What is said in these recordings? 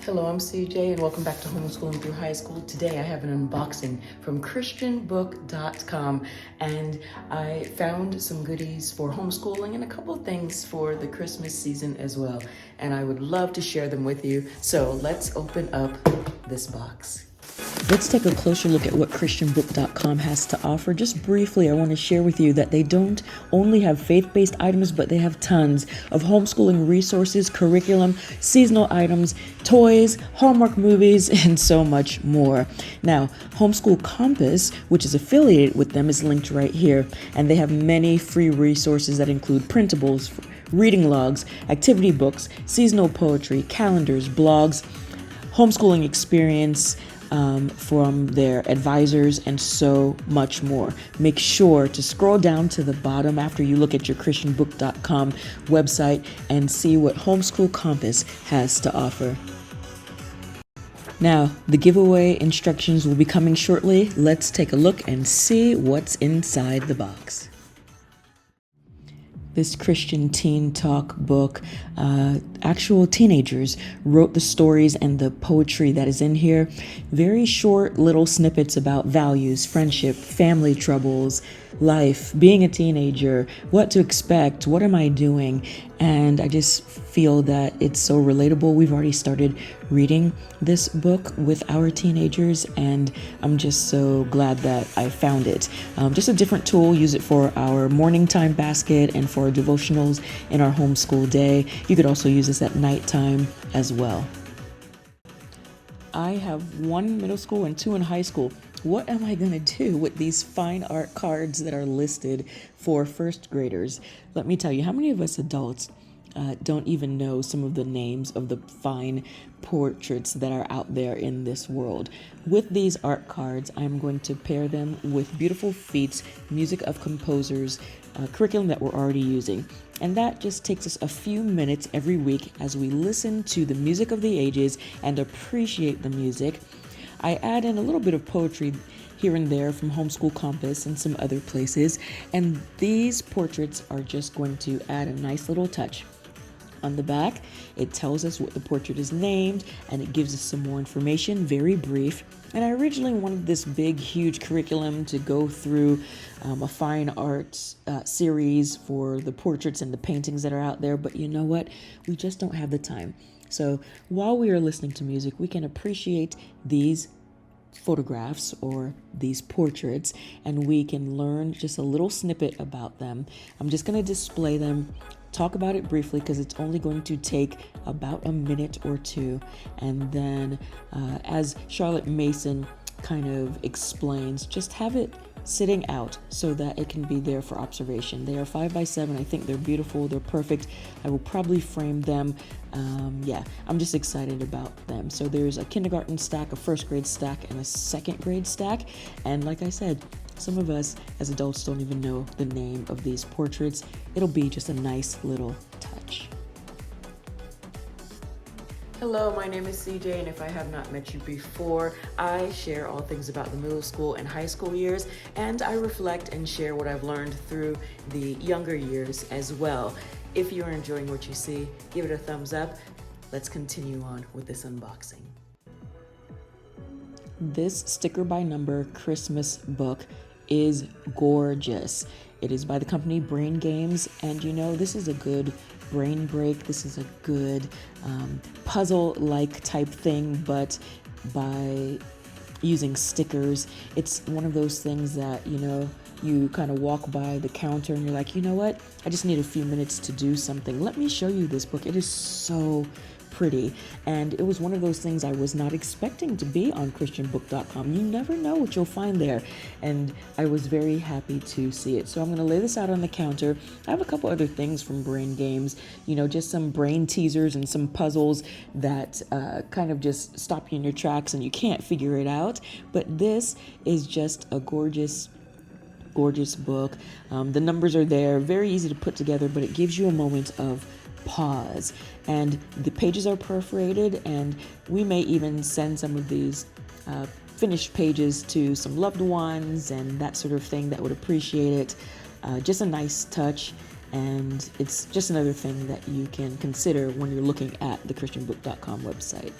Hello, I'm CJ and welcome back to Homeschooling Through High School. Today I have an unboxing from Christianbook.com and I found some goodies for homeschooling and a couple of things for the Christmas season as well. And I would love to share them with you. So let's open up this box. Let's take a closer look at what Christianbook.com has to offer. Just briefly, I want to share with you that they don't only have faith-based items, but they have tons of homeschooling resources, curriculum, seasonal items, toys, Hallmark movies, and so much more. Now, Homeschool Compass, which is affiliated with them, is linked right here, and they have many free resources that include printables, reading logs, activity books, seasonal poetry, calendars, blogs, homeschooling experience, from their advisors, and so much more. Make sure to scroll down to the bottom after you look at your Christianbook.com website and see what Homeschool Compass has to offer. Now, the giveaway instructions will be coming shortly. Let's take a look and see what's inside the box. This Christian teen talk book, actual teenagers wrote the stories and the poetry that is in here. Very short little snippets about values, friendship, family troubles, life, being a teenager, what to expect, what am I doing? And I just feel that it's so relatable. We've already started reading this book with our teenagers, and I'm just so glad that I found it. Just a different tool. Use it for our morning time basket and for our devotionals in our homeschool day. You could also use this at nighttime as well. I have one middle school and two in high school. What am I going to do with these fine art cards that are listed for first graders? Let me tell you, how many of us adults don't even know some of the names of the fine portraits that are out there in this world? With these art cards, I'm going to pair them with Beautiful Feet's music of composers curriculum that we're already using. And that just takes us a few minutes every week as we listen to the music of the ages and appreciate the music. I add in a little bit of poetry here and there from Homeschool Compass and some other places, and these portraits are just going to add a nice little touch. On the back, it tells us what the portrait is named, and it gives us some more information, very brief. And I originally wanted this big, huge curriculum to go through a fine arts series for the portraits and the paintings that are out there, but you know what? We just don't have the time. So while we are listening to music, we can appreciate these photographs or these portraits, and we can learn just a little snippet about them. I'm just going to display them, talk about it briefly because it's only going to take about a minute or two, and then as Charlotte Mason kind of explains, just have it sitting out so that it can be there for observation. They are 5x7. I think they're beautiful. They're perfect. I will probably frame them. I'm just excited about them. So there's a kindergarten stack, a first grade stack, and a second grade stack. And like I said, some of us as adults don't even know the name of these portraits. It'll be just a nice little touch. Hello, my name is CJ, and if I have not met you before, I share all things about the middle school and high school years, and I reflect and share what I've learned through the younger years as well. If you're enjoying what you see, give it a thumbs up. Let's continue on with this unboxing. This sticker by number Christmas book is gorgeous. It is by the company Brain Games, and you know, this is a good brain break. This is a good puzzle-like type thing, but by using stickers. It's one of those things that, you know, you kind of walk by the counter and you're like, you know what? I just need a few minutes to do something. Let me show you this book. It is so pretty, and it was one of those things I was not expecting to be on Christianbook.com. You never know what you'll find there, and I was very happy to see it. So I'm going to lay this out on the counter. I have a couple other things from Brain Games, you know, just some brain teasers and some puzzles that kind of just stop you in your tracks and you can't figure it out. But this is just a gorgeous book. The numbers are there, very easy to put together, but it gives you a moment of pause, and the pages are perforated, and we may even send some of these finished pages to some loved ones and that sort of thing that would appreciate it. Just a nice touch, and it's just another thing that you can consider when you're looking at the Christianbook.com website.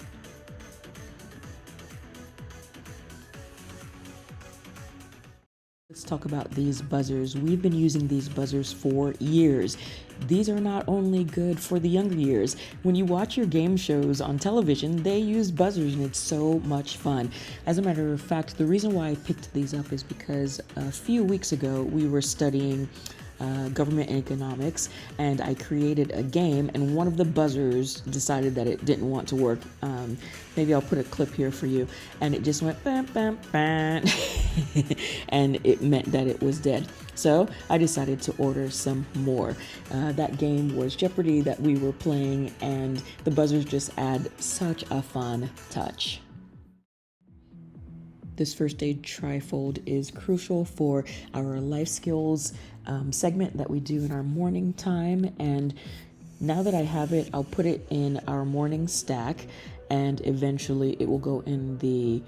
let's talk about these buzzers. We've been using these buzzers for years. These are not only good for the younger years. When you watch your game shows on television, they use buzzers and it's so much fun. As a matter of fact, the reason why I picked these up is because a few weeks ago we were studying government and economics, and I created a game, and one of the buzzers decided that it didn't want to work. Maybe I'll put a clip here for you, and it just went bam, bam, bam, and it meant that it was dead. So I decided to order some more. That game was Jeopardy that we were playing, and the buzzers just add such a fun touch. This first aid trifold is crucial for our life skills segment that we do in our morning time. And now that I have it, I'll put it in our morning stack, and eventually it will go in the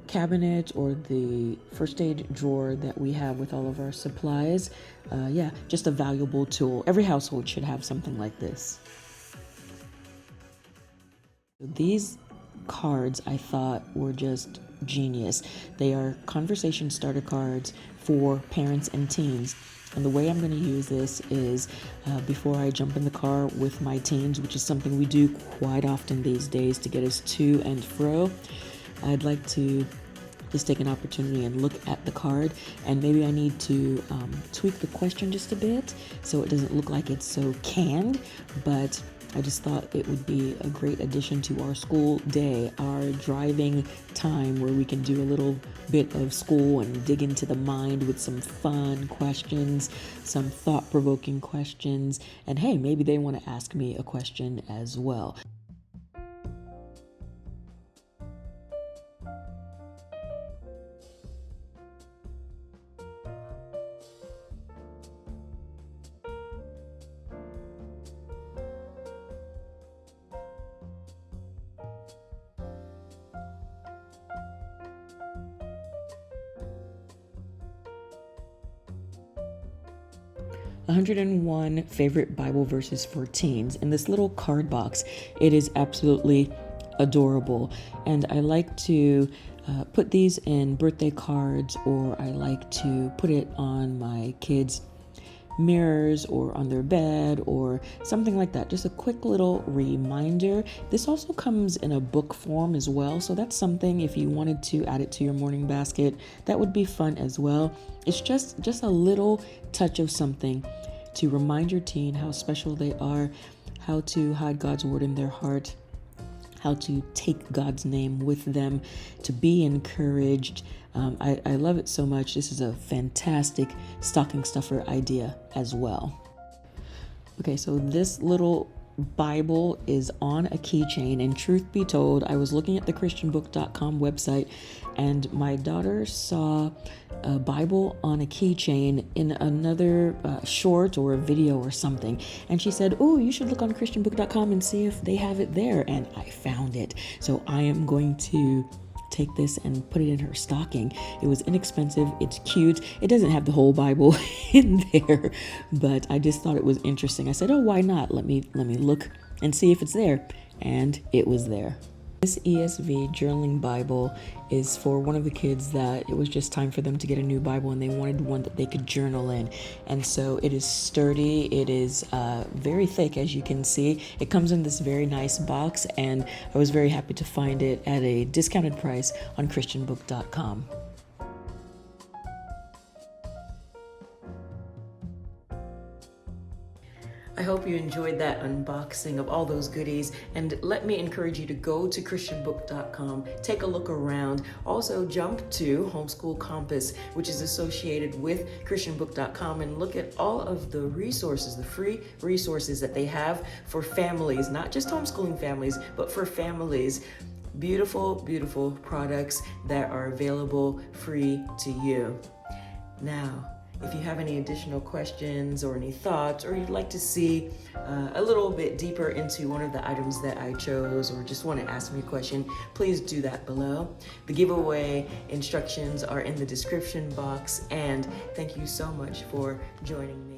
cabinet or the first aid drawer that we have with all of our supplies. Just a valuable tool. Every household should have something like this. These cards I thought were just genius. They are conversation starter cards for parents and teens. And the way I'm going to use this is before I jump in the car with my teens, which is something we do quite often these days to get us to and fro, I'd like to just take an opportunity and look at the card, and maybe I need to tweak the question just a bit so it doesn't look like it's so canned, but I just thought it would be a great addition to our school day, our driving time where we can do a little bit of school and dig into the mind with some fun questions, some thought-provoking questions, and hey, maybe they want to ask me a question as well. "101 favorite Bible verses for teens" in this little card box. It is absolutely adorable, and I like to put these in birthday cards, or I like to put it on my kids' mirrors or on their bed or something like that. Just a quick little reminder. This also comes in a book form as well, so that's something if you wanted to add it to your morning basket, that would be fun as well. It's just a little touch of something to remind your teen how special they are, how to hide God's word in their heart, how to take God's name with them, to be encouraged. I love it so much. This is a fantastic stocking stuffer idea as well. Okay, so this little Bible is on a keychain, and truth be told, I was looking at the Christianbook.com website, and my daughter saw a Bible on a keychain in another short or a video or something, and she said, "Oh, you should look on Christianbook.com and see if they have it there," and I found it. So I am going to take this and put it in her stocking. It was inexpensive, it's cute, it doesn't have the whole Bible in there, but I just thought it was interesting. I said, oh, why not? Let me look and see if it's there, and it was there. This ESV journaling Bible is for one of the kids that it was just time for them to get a new Bible, and they wanted one that they could journal in. And so it is sturdy, it is very thick, as you can see. It comes in this very nice box, and I was very happy to find it at a discounted price on Christianbook.com. I hope you enjoyed that unboxing of all those goodies, and let me encourage you to go to Christianbook.com, take a look around. Also jump to Homeschool Compass, which is associated with Christianbook.com, and look at all of the resources, the free resources that they have for families, not just homeschooling families, but for families. Beautiful, beautiful products that are available free to you. Now, if you have any additional questions or any thoughts, or you'd like to see a little bit deeper into one of the items that I chose, or just want to ask me a question, please do that below. The giveaway instructions are in the description box, and thank you so much for joining me.